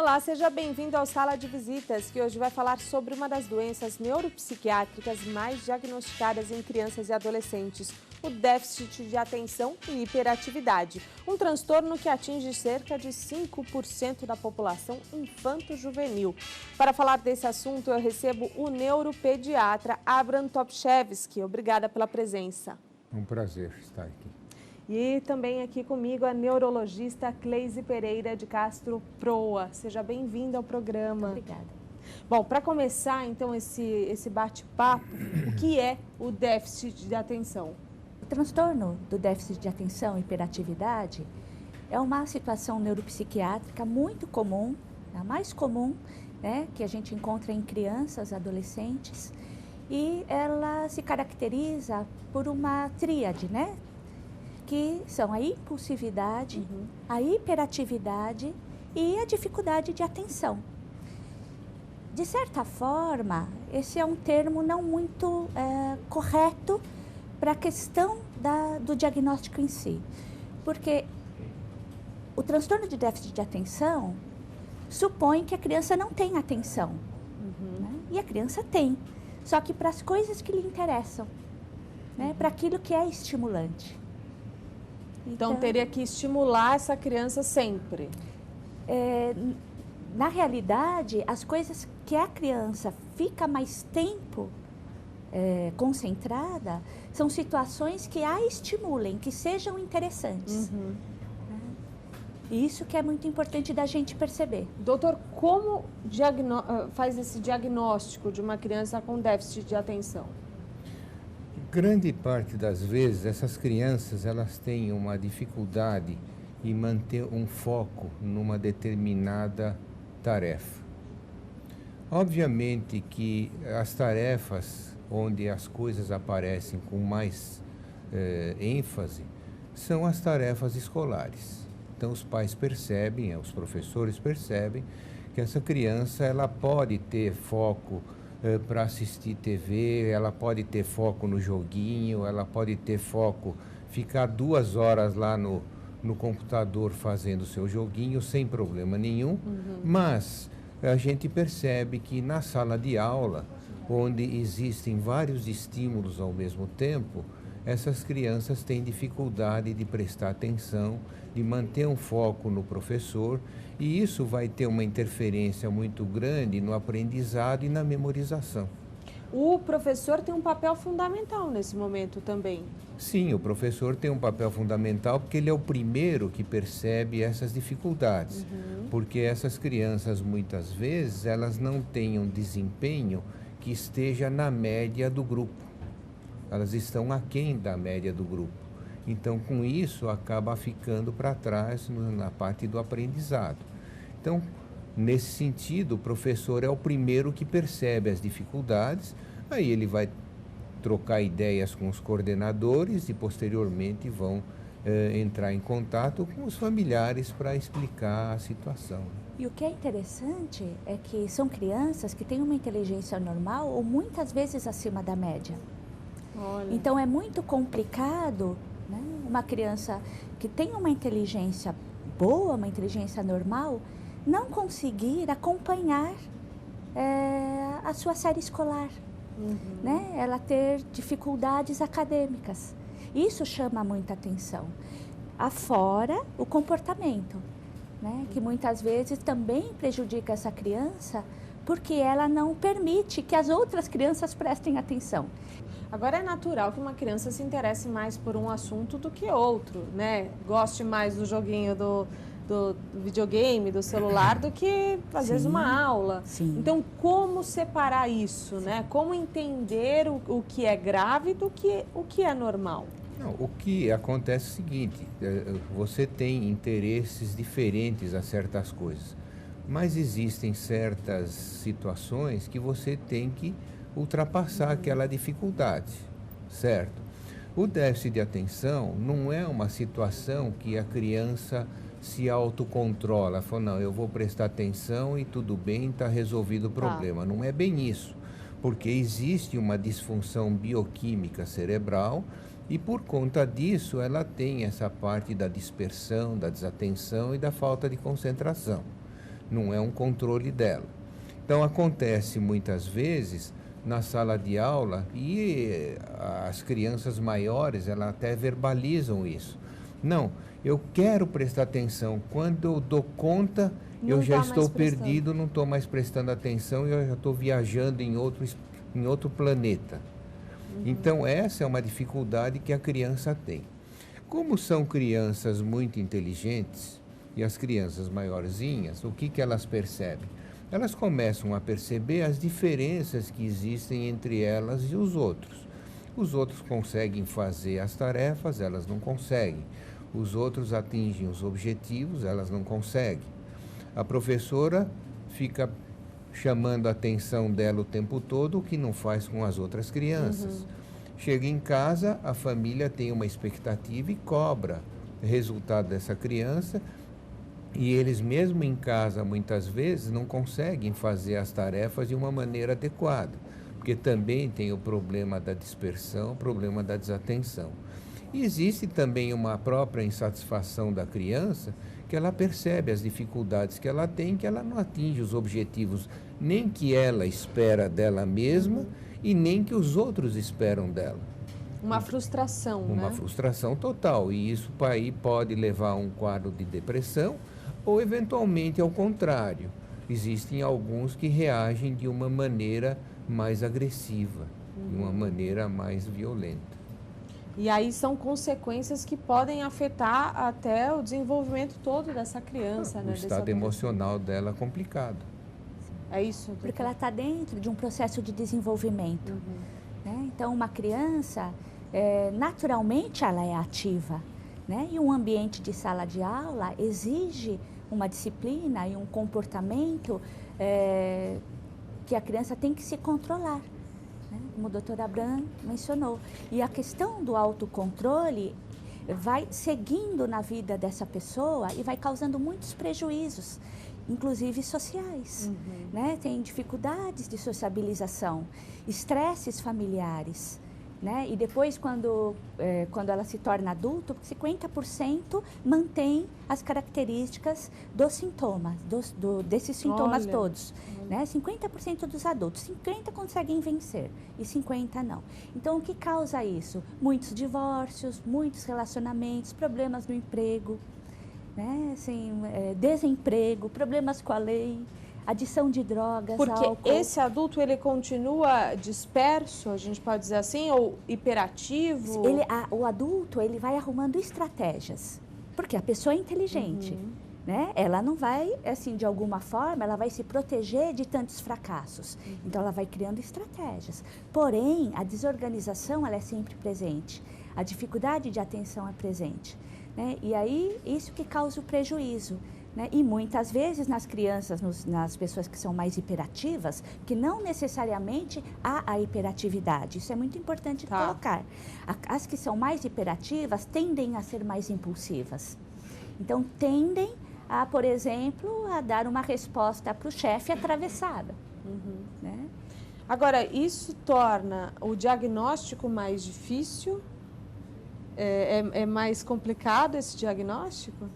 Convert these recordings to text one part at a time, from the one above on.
Olá, seja bem-vindo ao Sala de Visitas, que hoje vai falar sobre uma das doenças neuropsiquiátricas mais diagnosticadas em crianças e adolescentes, o déficit de atenção e hiperatividade, um transtorno que atinge cerca de 5% da população infanto-juvenil. Para falar desse assunto, eu recebo o neuropediatra Abram Topchevski. Obrigada pela presença. Um prazer estar aqui. E também aqui comigo a neurologista Cleise Pereira de Castro Proa. Seja bem-vinda ao programa. Obrigada. Bom, para começar então esse bate-papo, o que é o déficit de atenção? O transtorno do déficit de atenção e hiperatividade é uma situação neuropsiquiátrica muito comum, a mais comum, né, que a gente encontra em crianças, adolescentes, e ela se caracteriza por uma tríade, né? Que são a impulsividade, a hiperatividade e a dificuldade de atenção. De certa forma, esse é um termo não muito correto para a questão do diagnóstico em si, porque o transtorno de déficit de atenção supõe que a criança não tem atenção, né? E a criança tem, só que para as coisas que lhe interessam, né? Para aquilo que é estimulante. Então, teria que estimular essa criança sempre. Na realidade, as coisas que a criança fica mais tempo concentrada são situações que a estimulem, que sejam interessantes. Isso que é muito importante da gente perceber. Doutor, como faz esse diagnóstico de uma criança com déficit de atenção? Grande parte das vezes, essas crianças elas têm uma dificuldade em manter um foco numa determinada tarefa. Obviamente que as tarefas onde as coisas aparecem com mais ênfase são as tarefas escolares. Então os pais percebem, os professores percebem que essa criança ela pode ter foco para assistir TV, ela pode ter foco no joguinho, ela pode ter foco, ficar 2 horas lá no computador fazendo o seu joguinho sem problema nenhum, mas a gente percebe que na sala de aula, onde existem vários estímulos ao mesmo tempo, essas crianças têm dificuldade de prestar atenção, de manter um foco no professor, e isso vai ter uma interferência muito grande no aprendizado e na memorização. O professor tem um papel fundamental nesse momento também. Sim, o professor tem um papel fundamental porque ele é o primeiro que percebe essas dificuldades. Porque essas crianças, muitas vezes, elas não têm um desempenho que esteja na média do grupo. Elas estão aquém da média do grupo. Então, com isso, acaba ficando para trás na parte do aprendizado. Então, nesse sentido, o professor é o primeiro que percebe as dificuldades, aí ele vai trocar ideias com os coordenadores e, posteriormente, vão entrar em contato com os familiares para explicar a situação. E o que é interessante é que são crianças que têm uma inteligência normal ou muitas vezes acima da média. Olha. Então é muito complicado, né, uma criança que tem uma inteligência boa, uma inteligência normal, não conseguir acompanhar a sua série escolar, né? Ela ter dificuldades acadêmicas. Isso chama muita atenção. Afora o comportamento, né, que muitas vezes também prejudica essa criança porque ela não permite que as outras crianças prestem atenção. Agora, é natural que uma criança se interesse mais por um assunto do que outro, né? Goste mais do joguinho do videogame, do celular, do que, às vezes, uma aula. Sim. Então, como separar isso, né? Como entender o que é grave do que o que é normal? Não, o que acontece é o seguinte, você tem interesses diferentes a certas coisas, mas existem certas situações que você tem que ultrapassar aquela dificuldade, certo? O déficit de atenção não é uma situação que a criança se autocontrola, fala, não, eu vou prestar atenção e tudo bem, está resolvido o problema. Não é bem isso, porque existe uma disfunção bioquímica cerebral e por conta disso ela tem essa parte da dispersão, da desatenção e da falta de concentração. não é um controle dela. Então, acontece muitas vezes na sala de aula e as crianças maiores, elas até verbalizam isso. Não, eu quero prestar atenção. Quando eu dou conta, eu já estou perdido, não estou mais prestando atenção e eu já estou viajando em outro planeta. Então, essa é uma dificuldade que a criança tem. Como são crianças muito inteligentes, e as crianças maiorzinhas, o que elas percebem? Elas começam a perceber as diferenças que existem entre elas e os outros. Os outros conseguem fazer as tarefas, elas não conseguem. Os outros atingem os objetivos, elas não conseguem. A professora fica chamando a atenção dela o tempo todo, o que não faz com as outras crianças. Chega em casa, a família tem uma expectativa e cobra o resultado dessa criança, e eles mesmo em casa, muitas vezes, não conseguem fazer as tarefas de uma maneira adequada, porque também tem o problema da dispersão, o problema da desatenção. E existe também uma própria insatisfação da criança, que ela percebe as dificuldades que ela tem, que ela não atinge os objetivos nem que ela espera dela mesma e nem que os outros esperam dela. Uma frustração, né? Uma frustração total. E isso aí pode levar a um quadro de depressão ou, eventualmente, ao contrário. Existem alguns que reagem de uma maneira mais agressiva, de uma maneira mais violenta. E aí são consequências que podem afetar até o desenvolvimento todo dessa criança, né? O estado emocional dela é complicado. É isso? Porque ela está dentro de um processo de desenvolvimento. Né? Então, uma criança, naturalmente, ela é ativa. Né? E um ambiente de sala de aula exige uma disciplina e um comportamento que a criança tem que se controlar, né? Como o doutor Abraham mencionou. E a questão do autocontrole vai seguindo na vida dessa pessoa e vai causando muitos prejuízos, inclusive sociais. Né? Tem dificuldades de sociabilização, estresses familiares. Né? E depois, quando ela se torna adulto, 50% mantém as características dos sintomas, desses sintomas todos. Né? 50% dos adultos, 50% conseguem vencer e 50% não. Então, o que causa isso? Muitos divórcios, muitos relacionamentos, problemas no emprego, né? Assim, desemprego, problemas com a lei, adição de drogas, porque álcool. Esse adulto, ele continua disperso, a gente pode dizer assim, ou hiperativo? O adulto, ele vai arrumando estratégias, porque a pessoa é inteligente, né? Ela não vai, assim, de alguma forma, ela vai se proteger de tantos fracassos. Então, ela vai criando estratégias. Porém, a desorganização, ela é sempre presente. A dificuldade de atenção é presente, né? E aí, isso que causa o prejuízo. Né? E muitas vezes nas crianças, nas pessoas que são mais hiperativas, que não necessariamente há a hiperatividade. Isso é muito importante colocar. As que são mais hiperativas tendem a ser mais impulsivas. Então, tendem a, por exemplo, a dar uma resposta para o chefe atravessada. Né? Agora, isso torna o diagnóstico mais difícil? É mais complicado esse diagnóstico?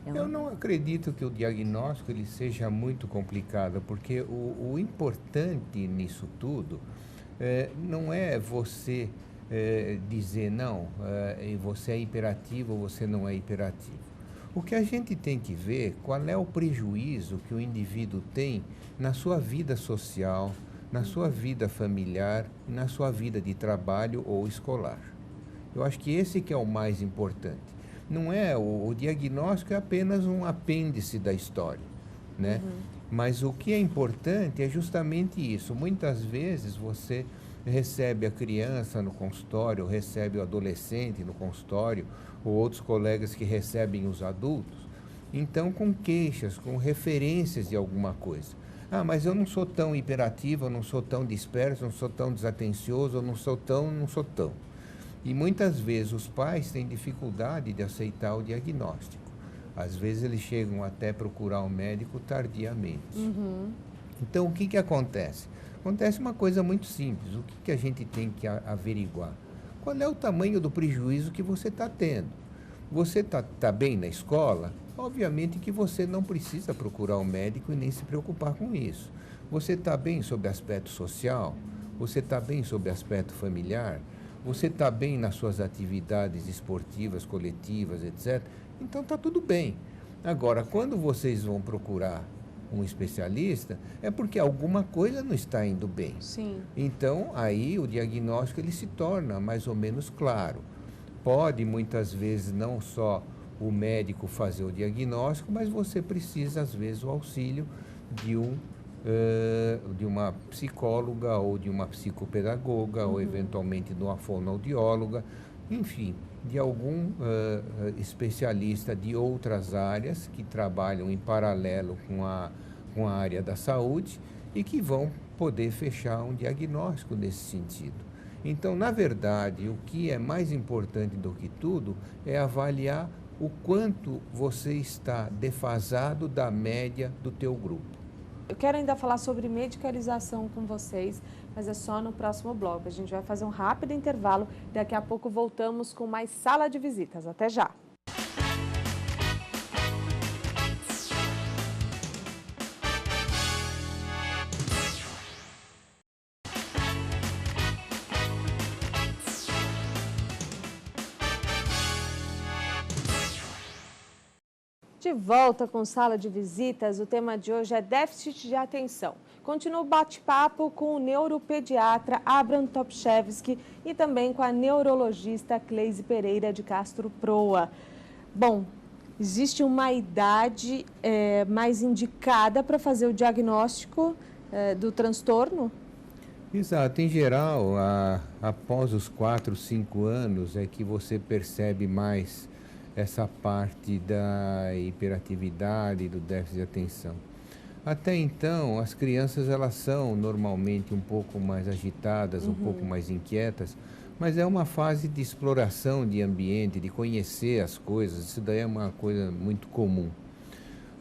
Eu não acredito que o diagnóstico ele seja muito complicado, porque o importante nisso tudo não é você dizer, não, você é hiperativo ou você não é hiperativo. O que a gente tem que ver qual é o prejuízo que o indivíduo tem na sua vida social, na sua vida familiar, na sua vida de trabalho ou escolar. Eu acho que esse que é o mais importante. Não é, o diagnóstico é apenas um apêndice da história, né? Mas o que é importante é justamente isso. Muitas vezes você recebe a criança no consultório, ou recebe o adolescente no consultório, ou outros colegas que recebem os adultos, então com queixas, com referências de alguma coisa. Ah, mas eu não sou tão hiperativo, eu não sou tão disperso, eu não sou tão desatencioso, eu não sou tão. E muitas vezes os pais têm dificuldade de aceitar o diagnóstico. Às vezes eles chegam até procurar um médico tardiamente. Então, o que acontece? Acontece uma coisa muito simples. O que a gente tem que averiguar? Qual é o tamanho do prejuízo que você está tendo? Você tá bem na escola? Obviamente que você não precisa procurar um médico e nem se preocupar com isso. Você está bem sob aspecto social? Você está bem sob aspecto familiar? Você está bem nas suas atividades esportivas, coletivas, etc.? Então está tudo bem. Agora, quando vocês vão procurar um especialista, é porque alguma coisa não está indo bem. Sim. Então, aí o diagnóstico ele se torna mais ou menos claro. Pode, muitas vezes, não só o médico fazer o diagnóstico, mas você precisa, às vezes, o auxílio de uma psicóloga ou de uma psicopedagoga, ou eventualmente de uma fonoaudióloga, enfim, de algum especialista de outras áreas que trabalham em paralelo com a área da saúde e que vão poder fechar um diagnóstico nesse sentido. Então, na verdade, o que é mais importante do que tudo é avaliar o quanto você está defasado da média do teu grupo. Eu quero ainda falar sobre medicalização com vocês, mas é só no próximo bloco. A gente vai fazer um rápido intervalo, daqui a pouco voltamos com mais Sala de Visitas. Até já! De volta com Sala de Visitas, o tema de hoje é déficit de atenção. Continua o bate-papo com o neuropediatra Abram Topchevski e também com a neurologista Cleise Pereira de Castro Proa. Bom, existe uma idade mais indicada para fazer o diagnóstico do transtorno? Exato. Em geral, após os 4, 5 anos é que você percebe mais essa parte da hiperatividade, do déficit de atenção. Até então, as crianças elas são normalmente um pouco mais agitadas, um pouco mais inquietas, mas é uma fase de exploração de ambiente, de conhecer as coisas, isso daí é uma coisa muito comum.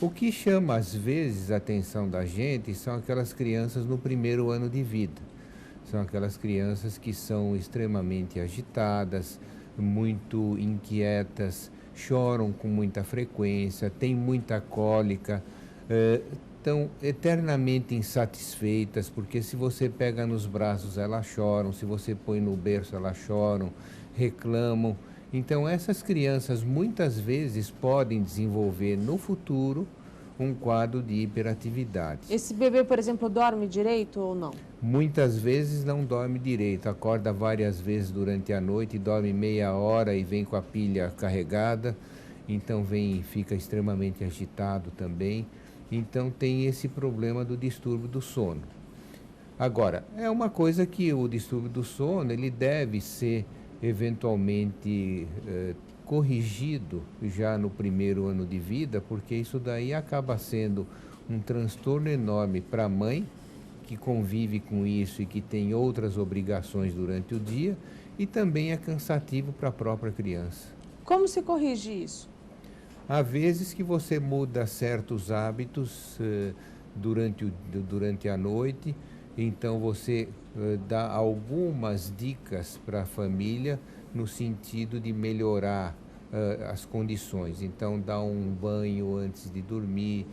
O que chama às vezes a atenção da gente são aquelas crianças no primeiro ano de vida. São aquelas crianças que são extremamente agitadas, muito inquietas, choram com muita frequência, têm muita cólica, estão eternamente insatisfeitas, porque se você pega nos braços elas choram, se você põe no berço elas choram, reclamam. Então essas crianças muitas vezes podem desenvolver no futuro um quadro de hiperatividade. Esse bebê, por exemplo, dorme direito ou não? Muitas vezes não dorme direito, acorda várias vezes durante a noite, dorme meia hora e vem com a pilha carregada, então fica extremamente agitado também. Então tem esse problema do distúrbio do sono. Agora, é uma coisa que o distúrbio do sono ele deve ser eventualmente corrigido já no primeiro ano de vida, porque isso daí acaba sendo um transtorno enorme para a mãe, que convive com isso e que tem outras obrigações durante o dia, e também é cansativo para a própria criança. Como se corrige isso? Há vezes que você muda certos hábitos durante a noite, então você dá algumas dicas para a família no sentido de melhorar as condições. Então, dar um banho antes de dormir,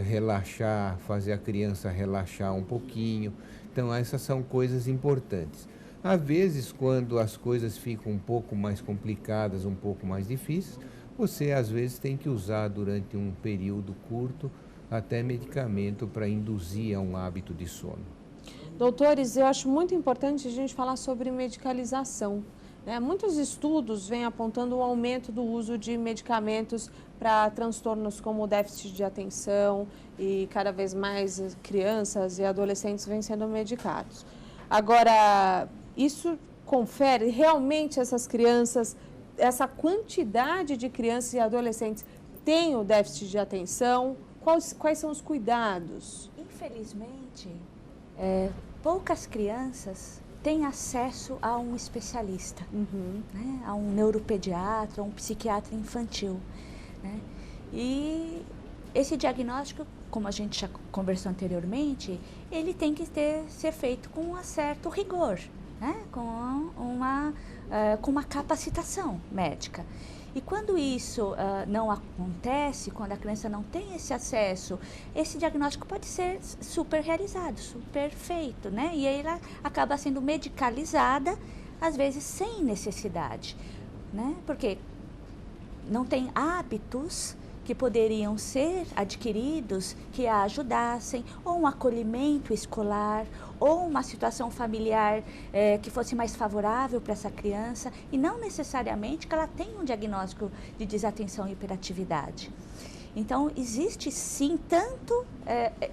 relaxar, fazer a criança relaxar um pouquinho. Então, essas são coisas importantes. Às vezes, quando as coisas ficam um pouco mais complicadas, um pouco mais difíceis, você às vezes tem que usar durante um período curto até medicamento para induzir a um hábito de sono. Doutores, eu acho muito importante a gente falar sobre medicalização. Muitos estudos vêm apontando o aumento do uso de medicamentos para transtornos como o déficit de atenção e cada vez mais crianças e adolescentes vêm sendo medicados. Agora, isso confere realmente essas crianças, essa quantidade de crianças e adolescentes tem o déficit de atenção? Quais são os cuidados? Infelizmente, poucas crianças têm acesso a um especialista, né? A um neuropediatra, a um psiquiatra infantil, né? E esse diagnóstico, como a gente já conversou anteriormente, ele tem que ser feito com um certo rigor, né? Com uma capacitação médica. E quando isso não acontece, quando a criança não tem esse acesso, esse diagnóstico pode ser super realizado, super feito, né? E aí ela acaba sendo medicalizada, às vezes sem necessidade, né? Porque não tem hábitos que poderiam ser adquiridos que a ajudassem, ou um acolhimento escolar, ou uma situação familiar que fosse mais favorável para essa criança, e não necessariamente que ela tenha um diagnóstico de desatenção e hiperatividade. Então, existe sim tanto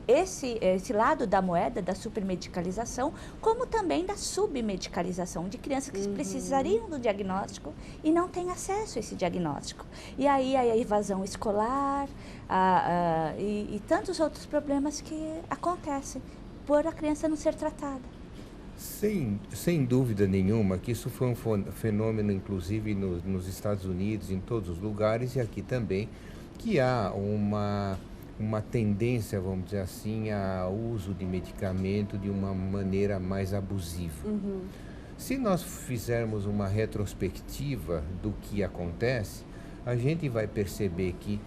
esse lado da moeda, da supermedicalização, como também da submedicalização, de crianças que precisariam do diagnóstico e não têm acesso a esse diagnóstico. E aí a evasão escolar e tantos outros problemas que acontecem por a criança não ser tratada. Sem dúvida nenhuma que isso foi um fenômeno, inclusive nos Estados Unidos, em todos os lugares e aqui também, que há uma tendência, vamos dizer assim, ao uso de medicamento de uma maneira mais abusiva. Se nós fizermos uma retrospectiva do que acontece, a gente vai perceber que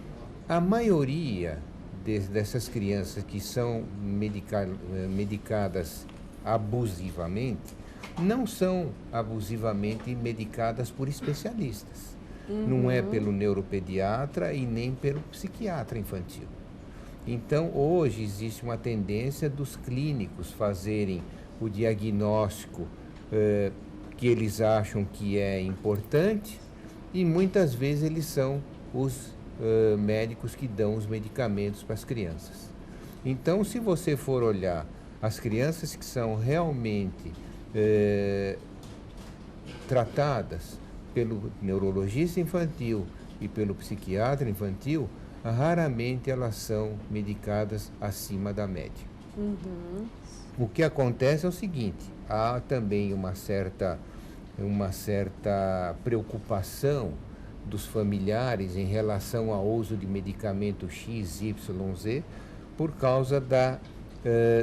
a maioria dessas crianças que são medicadas abusivamente, não são abusivamente medicadas por especialistas. Não é pelo neuropediatra e nem pelo psiquiatra infantil. Então, hoje existe uma tendência dos clínicos fazerem o diagnóstico que eles acham que é importante e muitas vezes eles são os médicos que dão os medicamentos para as crianças. Então, se você for olhar as crianças que são realmente tratadas pelo neurologista infantil e pelo psiquiatra infantil, raramente elas são medicadas acima da média. O que acontece é o seguinte, há também uma certa preocupação dos familiares em relação ao uso de medicamento X, Y, Z, por causa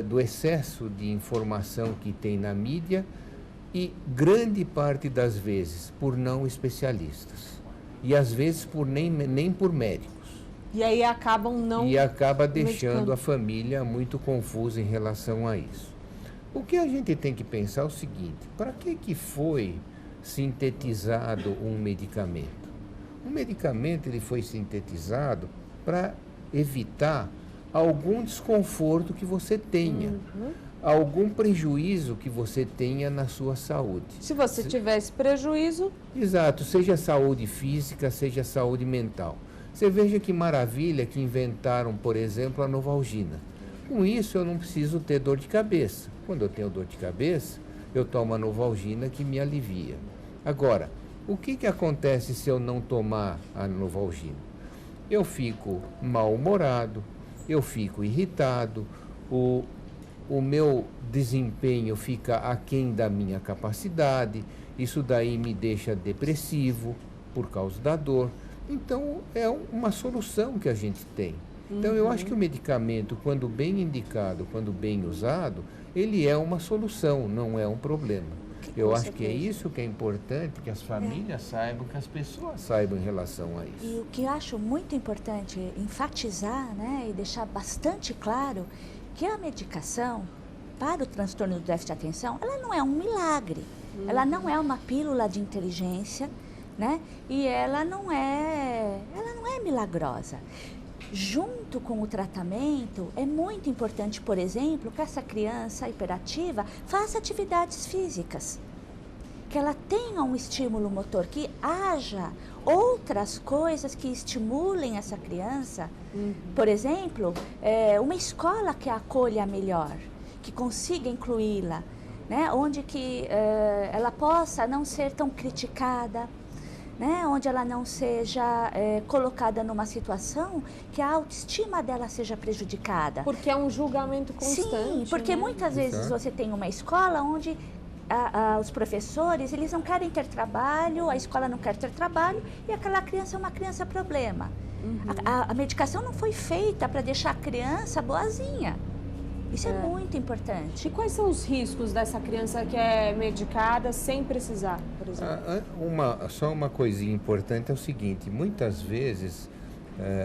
do excesso de informação que tem na mídia e grande parte das vezes por não especialistas e às vezes nem por médicos. E aí acaba deixando medicando a família muito confusa em relação a isso. O que a gente tem que pensar é o seguinte, para que foi sintetizado um medicamento? O medicamento ele foi sintetizado para evitar algum desconforto que você tenha, algum prejuízo que você tenha na sua saúde. Se você tivesse prejuízo... Exato, seja saúde física, seja saúde mental. Você veja que maravilha que inventaram, por exemplo, a Novalgina. Com isso eu não preciso ter dor de cabeça. Quando eu tenho dor de cabeça, eu tomo a Novalgina que me alivia. Agora, o que acontece se eu não tomar a Novalgina? Eu fico mal-humorado, eu fico irritado, o meu desempenho fica aquém da minha capacidade, isso daí me deixa depressivo por causa da dor. Então, é uma solução que a gente tem. Então, eu acho que o medicamento, quando bem indicado, quando bem usado, ele é uma solução, não é um problema. Eu acho que é isso que é importante, que as famílias saibam, que as pessoas saibam em relação a isso. E o que eu acho muito importante enfatizar, né, e deixar bastante claro, que a medicação para o transtorno do déficit de atenção, ela não é um milagre, ela não é uma pílula de inteligência, né, e ela não é milagrosa. Junto com o tratamento, é muito importante, por exemplo, que essa criança hiperativa faça atividades físicas, que ela tenha um estímulo motor, que haja outras coisas que estimulem essa criança. Por exemplo, uma escola que a acolha melhor, que consiga incluí-la, né? Onde que ela possa não ser tão criticada, né? Onde ela não seja colocada numa situação que a autoestima dela seja prejudicada. Porque é um julgamento constante. Sim, porque né? muitas vezes você tem uma escola onde os professores, eles não querem ter trabalho, a escola não quer ter trabalho e aquela criança é uma criança problema. A medicação não foi feita para deixar a criança boazinha. Isso é muito importante. E quais são os riscos dessa criança que é medicada sem precisar, por exemplo? Só uma coisinha importante é o seguinte, muitas vezes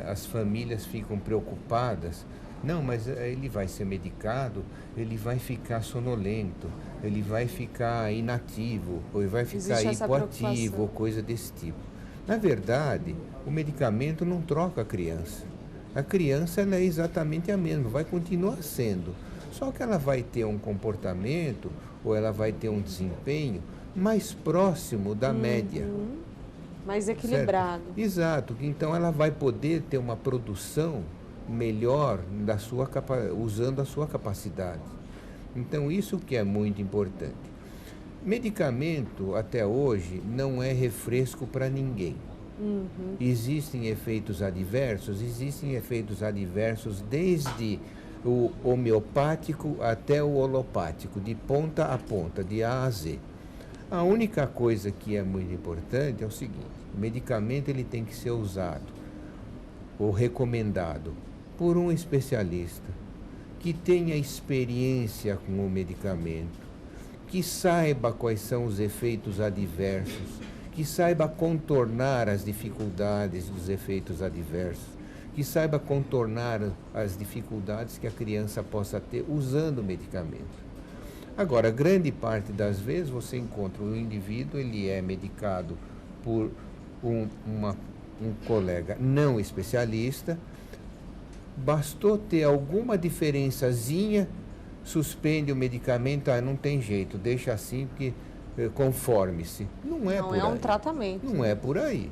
as famílias ficam preocupadas, não, mas ele vai ser medicado, ele vai ficar sonolento, ele vai ficar inativo, ou ele vai ficar hipoativo, ou coisa desse tipo. Na verdade, o medicamento não troca a criança. A criança ela é exatamente a mesma, vai continuar sendo. Só que ela vai ter um comportamento, ou ela vai ter um desempenho mais próximo da média. Mais equilibrado. Certo? Exato. Então ela vai poder ter uma produção melhor usando a sua capacidade. Então isso que é muito importante. Medicamento, até hoje, não é refresco para ninguém. Existem efeitos adversos desde o homeopático até o holopático, de ponta a ponta, de A a Z. A única coisa que é muito importante é o seguinte, o medicamento ele tem que ser usado ou recomendado por um especialista que tenha experiência com o medicamento, que saiba quais são os efeitos adversos, que saiba contornar as dificuldades dos efeitos adversos, que saiba contornar as dificuldades que a criança possa ter usando o medicamento. Agora, grande parte das vezes você encontra o indivíduo, ele é medicado por um colega não especialista, bastou ter alguma diferençazinha, suspende o medicamento, não tem jeito, deixa assim porque conforme-se. Não é um tratamento. Não é por aí.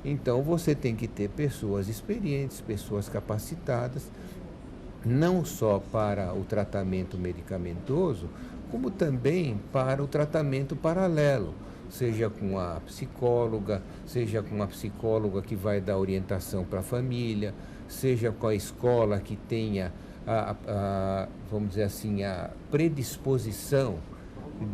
Então você tem que ter pessoas experientes, pessoas capacitadas, não só para o tratamento medicamentoso, como também para o tratamento paralelo, seja com a psicóloga, seja com a psicóloga que vai dar orientação para a família, seja com a escola que tenha, vamos dizer assim, a predisposição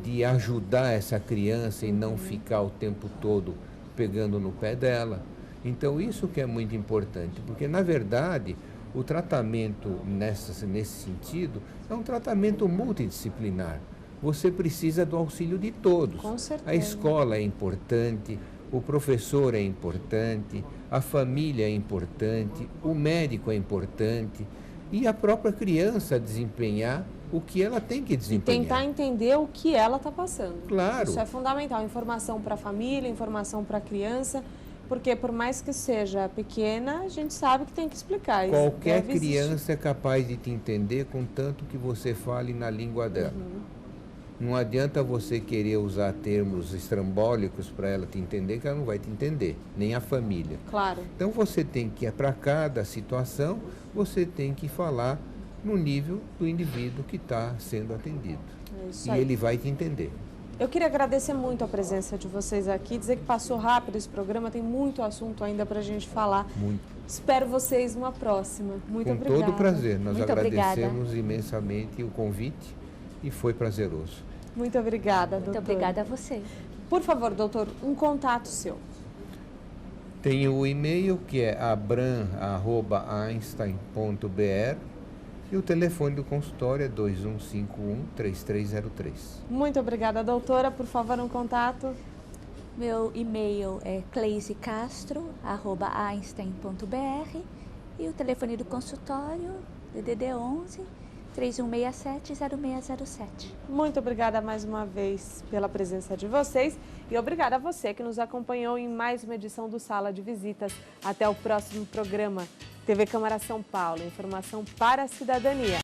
de ajudar essa criança e não ficar o tempo todo pegando no pé dela. Então isso que é muito importante, porque na verdade o tratamento nesse sentido é um tratamento multidisciplinar. Você precisa do auxílio de todos. Com certeza. A escola é importante, o professor é importante, a família é importante, o médico é importante e a própria criança desempenhar o que ela tem que desempenhar. E tentar entender o que ela está passando. Claro. Isso é fundamental. Informação para a família, informação para a criança, porque por mais que seja pequena, a gente sabe que tem que explicar. Isso qualquer criança é capaz de te entender contanto que você fale na língua dela. Não adianta você querer usar termos estrambólicos para ela te entender, que ela não vai te entender, nem a família. Claro. Então você tem que, para cada situação, você tem que falar no nível do indivíduo que está sendo atendido. É isso e aí. ele vai te entender. Eu queria agradecer muito a presença de vocês aqui, dizer que passou rápido esse programa, tem muito assunto ainda para a gente falar. Muito. Espero vocês numa próxima. Muito obrigada. Com todo prazer. Nós muito agradecemos imensamente o convite e foi prazeroso. Muito obrigada, doutor. Muito obrigada a você. Por favor, doutor, um contato seu. Tem o e-mail que é abram@einstein.br e o telefone do consultório é 2151-3303. Muito obrigada, doutora. Por favor, um contato. Meu e-mail é cleisecastro@einstein.br e o telefone do consultório, DDD 11 3167-0607. Muito obrigada mais uma vez pela presença de vocês e obrigada a você que nos acompanhou em mais uma edição do Sala de Visitas. Até o próximo programa. TV Câmara São Paulo, informação para a cidadania.